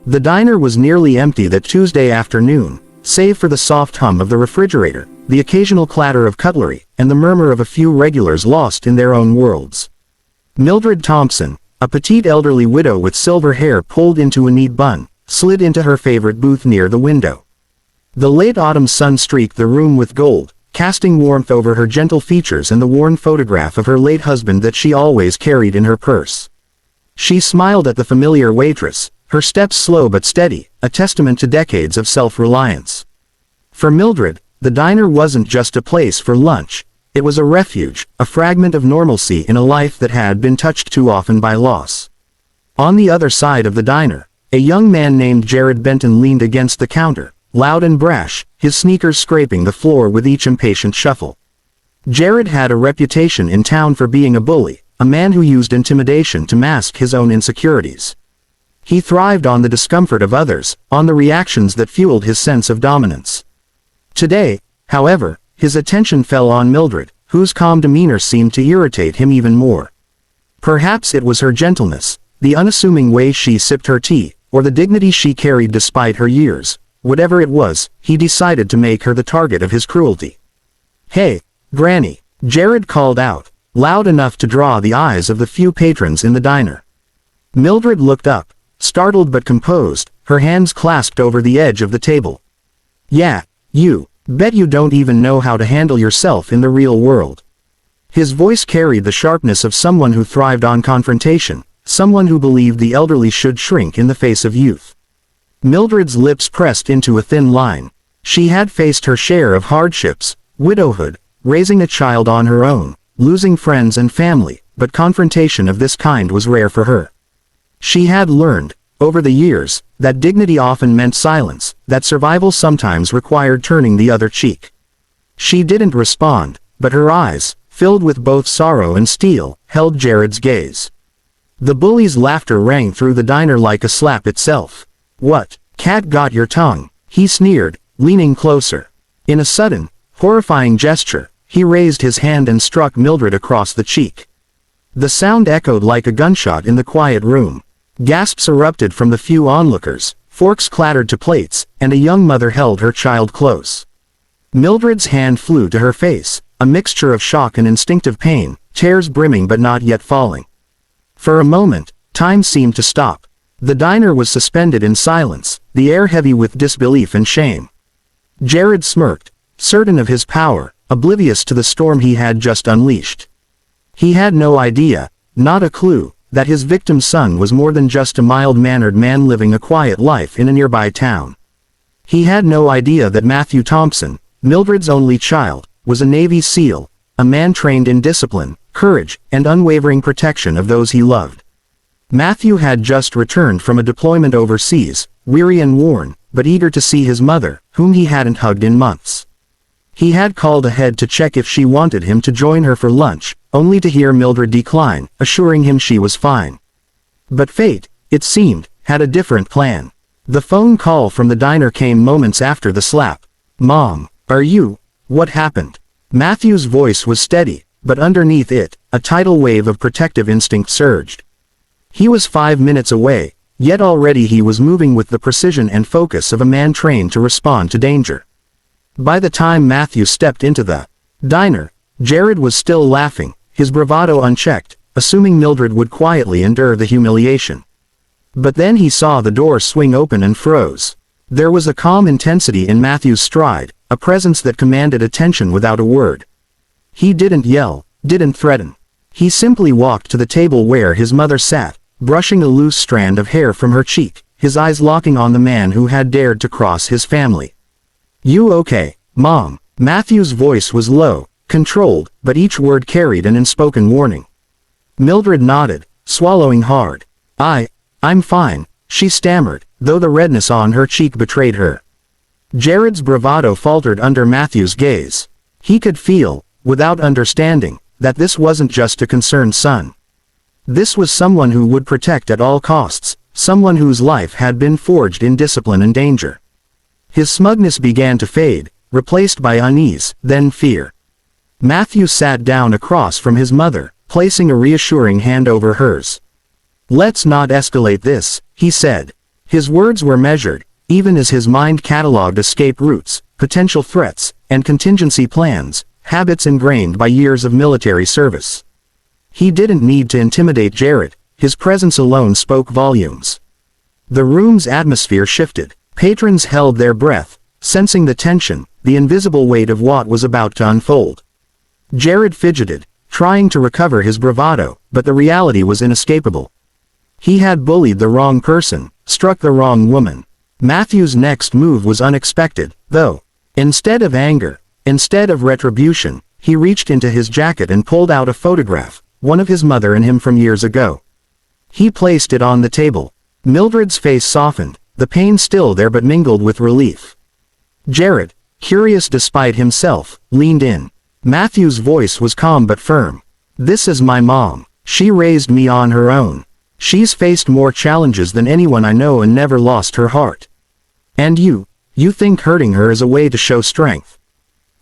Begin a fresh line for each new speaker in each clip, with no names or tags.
The diner was nearly empty that Tuesday afternoon, save for the soft hum of the refrigerator, the occasional clatter of cutlery, and the murmur of a few regulars lost in their own worlds. Mildred Thompson, a petite elderly widow with silver hair pulled into a neat bun, slid into her favorite booth near the window. The late autumn sun streaked the room with gold, casting warmth over her gentle features and the worn photograph of her late husband that she always carried in her purse. She smiled at the familiar waitress, her steps slow but steady, a testament to decades of self-reliance. For Mildred, the diner wasn't just a place for lunch, it was a refuge, a fragment of normalcy in a life that had been touched too often by loss. On the other side of the diner, a young man named Jared Benton leaned against the counter, loud and brash, his sneakers scraping the floor with each impatient shuffle. Jared had a reputation in town for being a bully, a man who used intimidation to mask his own insecurities. He thrived on the discomfort of others, on the reactions that fueled his sense of dominance. Today, however, his attention fell on Mildred, whose calm demeanor seemed to irritate him even more. Perhaps it was her gentleness, the unassuming way she sipped her tea, or the dignity she carried despite her years. Whatever it was, he decided to make her the target of his cruelty. "Hey, Granny," Jared called out, loud enough to draw the eyes of the few patrons in the diner. Mildred looked up, startled but composed, her hands clasped over the edge of the table. "Yeah, you, bet you don't even know how to handle yourself in the real world." His voice carried the sharpness of someone who thrived on confrontation, someone who believed the elderly should shrink in the face of youth. Mildred's lips pressed into a thin line. She had faced her share of hardships, widowhood, raising a child on her own, losing friends and family, but confrontation of this kind was rare for her. She had learned, over the years, that dignity often meant silence, that survival sometimes required turning the other cheek. She didn't respond, but her eyes, filled with both sorrow and steel, held Jared's gaze. The bully's laughter rang through the diner like a slap itself. "What, cat got your tongue?" he sneered, leaning closer. In a sudden, horrifying gesture, he raised his hand and struck Mildred across the cheek. The sound echoed like a gunshot in the quiet room. Gasps erupted from the few onlookers, forks clattered to plates, and a young mother held her child close. Mildred's hand flew to her face, a mixture of shock and instinctive pain, tears brimming but not yet falling. For a moment, time seemed to stop. The diner was suspended in silence, the air heavy with disbelief and shame. Jared smirked, certain of his power, oblivious to the storm he had just unleashed. He had no idea, not a clue, that his victim's son was more than just a mild-mannered man living a quiet life in a nearby town. He had no idea that Matthew Thompson, Mildred's only child, was a Navy SEAL, a man trained in discipline, courage, and unwavering protection of those he loved. Matthew had just returned from a deployment overseas, weary and worn, but eager to see his mother, whom he hadn't hugged in months. He had called ahead to check if she wanted him to join her for lunch, only to hear Mildred decline, assuring him she was fine. But fate, it seemed, had a different plan. The phone call from the diner came moments after the slap. "Mom, are you? What happened?" Matthew's voice was steady, but underneath it, a tidal wave of protective instinct surged. He was 5 minutes away, yet already he was moving with the precision and focus of a man trained to respond to danger. By the time Matthew stepped into the diner, Jared was still laughing, his bravado unchecked, assuming Mildred would quietly endure the humiliation. But then he saw the door swing open and froze. There was a calm intensity in Matthew's stride, a presence that commanded attention without a word. He didn't yell, didn't threaten. He simply walked to the table where his mother sat, brushing a loose strand of hair from her cheek, his eyes locking on the man who had dared to cross his family. "You okay, Mom?" Matthew's voice was low, controlled, but each word carried an unspoken warning. Mildred nodded, swallowing hard. I'm fine," she stammered, though the redness on her cheek betrayed her. Jared's bravado faltered under Matthew's gaze. He could feel, without understanding, that this wasn't just a concerned son. This was someone who would protect at all costs, someone whose life had been forged in discipline and danger. His smugness began to fade, replaced by unease, then fear. Matthew sat down across from his mother, placing a reassuring hand over hers. "Let's not escalate this," he said. His words were measured, even as his mind catalogued escape routes, potential threats, and contingency plans, habits ingrained by years of military service. He didn't need to intimidate Jared, his presence alone spoke volumes. The room's atmosphere shifted. Patrons held their breath, sensing the tension, the invisible weight of what was about to unfold. Jared fidgeted, trying to recover his bravado, but the reality was inescapable. He had bullied the wrong person, struck the wrong woman. Matthew's next move was unexpected, though. Instead of anger, instead of retribution, he reached into his jacket and pulled out a photograph, one of his mother and him from years ago. He placed it on the table. Mildred's face softened, the pain still there but mingled with relief. Jared, curious despite himself, leaned in. Matthew's voice was calm but firm. "This is my mom. She raised me on her own. She's faced more challenges than anyone I know and never lost her heart. And you think hurting her is a way to show strength?"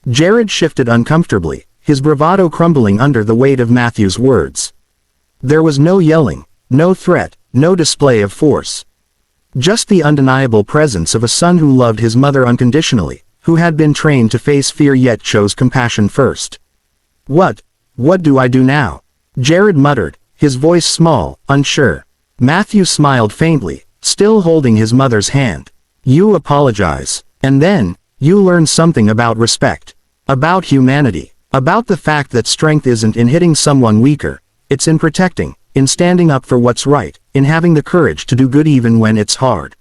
Jared shifted uncomfortably, his bravado crumbling under the weight of Matthew's words. There was no yelling, no threat, no display of force. Just the undeniable presence of a son who loved his mother unconditionally, who had been trained to face fear yet chose compassion first. What do I do now?" Jared muttered, his voice small, unsure. Matthew smiled faintly, still holding his mother's hand. "You apologize. And then, you learn something about respect. About humanity. About the fact that strength isn't in hitting someone weaker, it's in protecting, in standing up for what's right, in having the courage to do good even when it's hard."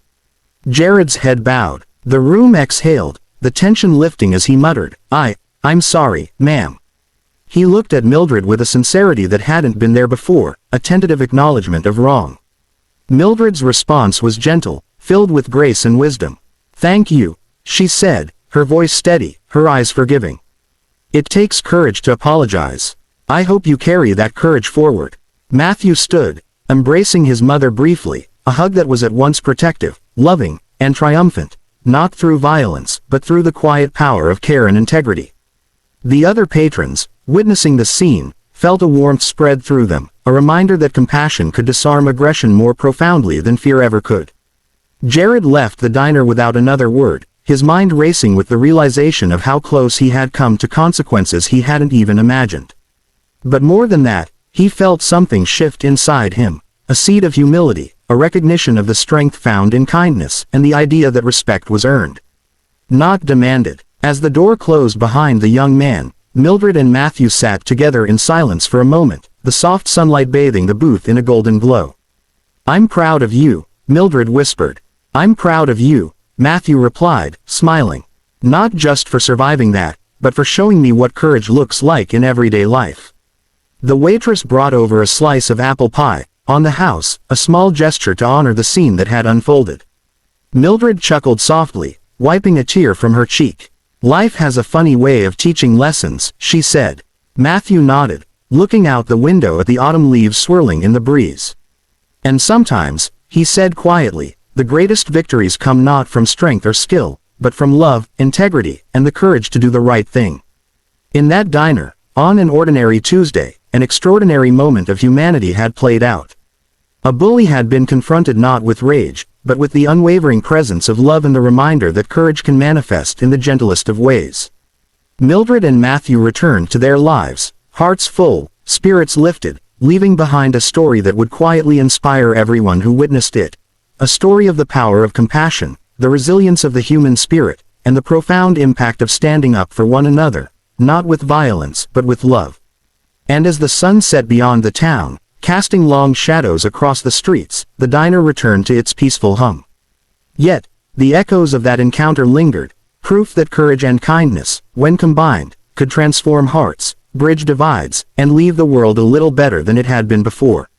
Jared's head bowed. The room exhaled, the tension lifting as he muttered, I'm sorry, ma'am." He looked at Mildred with a sincerity that hadn't been there before, a tentative acknowledgement of wrong. Mildred's response was gentle, filled with grace and wisdom. "Thank you," she said, her voice steady, her eyes forgiving. "It takes courage to apologize. I hope you carry that courage forward." Matthew stood, embracing his mother briefly, a hug that was at once protective, loving, and triumphant, not through violence, but through the quiet power of care and integrity. The other patrons, witnessing the scene, felt a warmth spread through them, a reminder that compassion could disarm aggression more profoundly than fear ever could. Jared left the diner without another word, his mind racing with the realization of how close he had come to consequences he hadn't even imagined. But more than that, he felt something shift inside him, a seed of humility, a recognition of the strength found in kindness, and the idea that respect was earned, not demanded. As the door closed behind the young man, Mildred and Matthew sat together in silence for a moment, the soft sunlight bathing the booth in a golden glow. "I'm proud of you," Mildred whispered. "I'm proud of you," Matthew replied, smiling. "Not just for surviving that, but for showing me what courage looks like in everyday life." The waitress brought over a slice of apple pie, on the house, a small gesture to honor the scene that had unfolded. Mildred chuckled softly, wiping a tear from her cheek. "Life has a funny way of teaching lessons," she said. Matthew nodded, looking out the window at the autumn leaves swirling in the breeze. "And sometimes," he said quietly, "the greatest victories come not from strength or skill, but from love, integrity, and the courage to do the right thing." In that diner, on an ordinary Tuesday, an extraordinary moment of humanity had played out. A bully had been confronted not with rage, but with the unwavering presence of love and the reminder that courage can manifest in the gentlest of ways. Mildred and Matthew returned to their lives, hearts full, spirits lifted, leaving behind a story that would quietly inspire everyone who witnessed it. A story of the power of compassion, the resilience of the human spirit, and the profound impact of standing up for one another, not with violence but with love. And as the sun set beyond the town, casting long shadows across the streets, the diner returned to its peaceful hum. Yet, the echoes of that encounter lingered, proof that courage and kindness, when combined, could transform hearts, bridge divides, and leave the world a little better than it had been before.